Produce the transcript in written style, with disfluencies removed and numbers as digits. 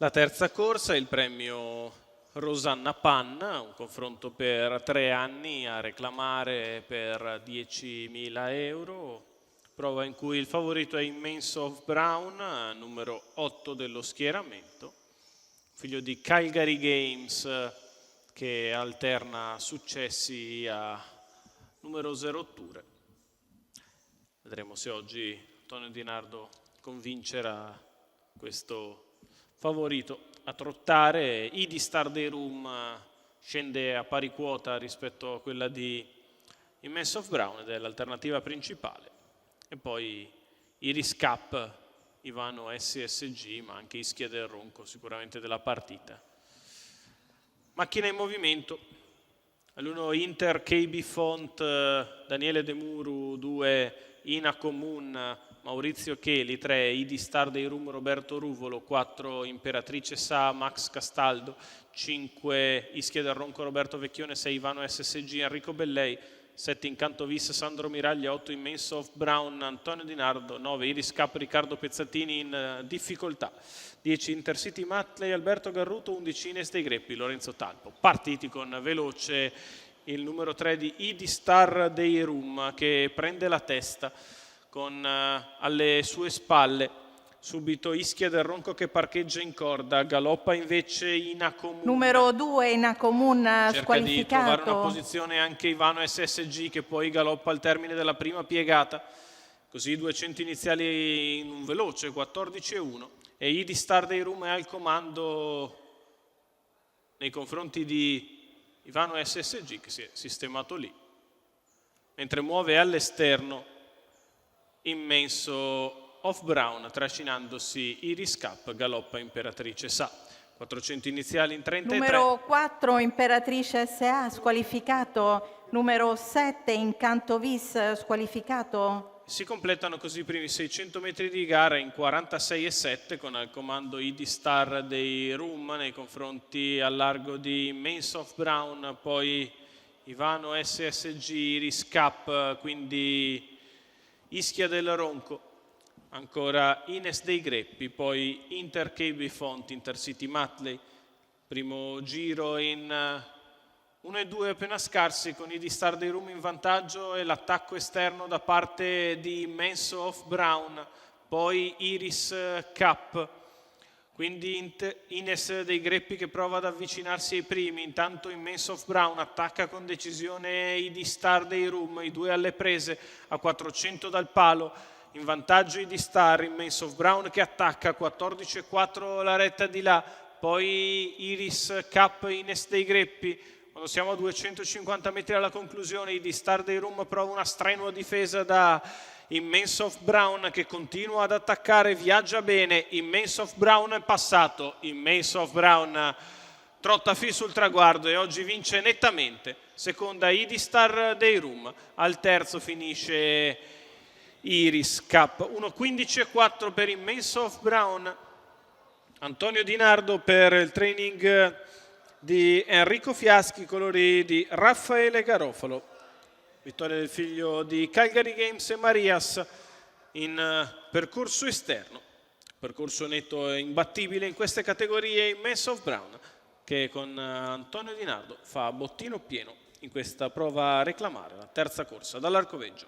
La terza corsa è il premio Rosanna Panna, un confronto per 3 anni a reclamare per 10.000 euro. Prova in cui il favorito è Immense of Brown, numero 8 dello schieramento, figlio di Calgary Games che alterna successi a numerose rotture. Vedremo se oggi Antonio Di Nardo convincerà questo favorito a trottare. ID Star Day Room scende a pari quota rispetto a quella di Immense of Brown ed è l'alternativa principale. E poi Iris Cup, Ivano SSG, ma anche Ischia del Ronco sicuramente della partita. Macchina in movimento. All'1 Inter KB Font, Daniele De Muru, 2 Ina Comun, Maurizio Cheli, 3 ID Star Day Room Roberto Ruvolo, 4 Imperatrice Sa Max Castaldo, 5 Ischia del Ronco Roberto Vecchione, 6 Ivano SSG Enrico Bellei, 7 Incanto Vis Sandro Miraglia, 8 Immense of Brown Antonio Di Nardo, 9 Iris Cup Riccardo Pezzatini in difficoltà, 10 Intercity Matley Alberto Garruto, 11 Ines dei Greppi Lorenzo Talpo. Partiti con veloce il numero 3 di ID Star Day Room che prende la testa con alle sue spalle subito Ischia del Ronco che parcheggia in corda, galoppa invece Inacomun. Numero 2 Inacomun cerca di trovare una squalificato. posizione anche Ivano SSG che poi galoppa al termine della prima piegata. Così i 200 iniziali in un veloce 14-1 e ID Star Day Room è al comando nei confronti di Ivano SSG che si è sistemato lì, mentre muove all'esterno Immenso of Brown trascinandosi Iris Cup, galoppa Imperatrice Sa. 400 iniziali in 33. Numero 4 Imperatrice SA squalificato, numero 7 Incanto Vis squalificato. Si completano così i primi 600 metri di gara in 46,7 con al comando ID Star Day Room nei confronti al largo di Immense of Brown, poi Ivano SSG, Iris Cup, quindi Ischia del Ronco, ancora Ines dei Greppi, poi Inter KB Font, Intercity Matley, primo giro in 1 e 2 appena scarsi con ID Star Day Room in vantaggio e l'attacco esterno da parte di Immense of Brown, poi Iris Cup, quindi Ines dei Greppi che prova ad avvicinarsi ai primi, intanto Immense of Brown attacca con decisione ID Star Day Room, i due alle prese a 400 dal palo, in vantaggio ID Star, Immense of Brown che attacca, 14-4 la retta di là, poi Iris Cup, Ines dei Greppi, quando siamo a 250 metri alla conclusione ID Star Day Room prova una strenua difesa da Immense of Brown che continua ad attaccare, viaggia bene, Immense of Brown è passato, Immense of Brown trotta fin sul traguardo e oggi vince nettamente, seconda ID Star Day Room, al terzo finisce Iris Cup, 1.15.4 per Immense of Brown. Antonio Di Nardo per il training di Enrico Fiaschi, colori di Raffaele Garofalo. Vittoria del figlio di Calgary Games e Marias in percorso esterno. Percorso netto e imbattibile in queste categorie Immense of Brown che con Antonio Di Nardo fa bottino pieno in questa prova a reclamare, la terza corsa dall'Arcoveggio.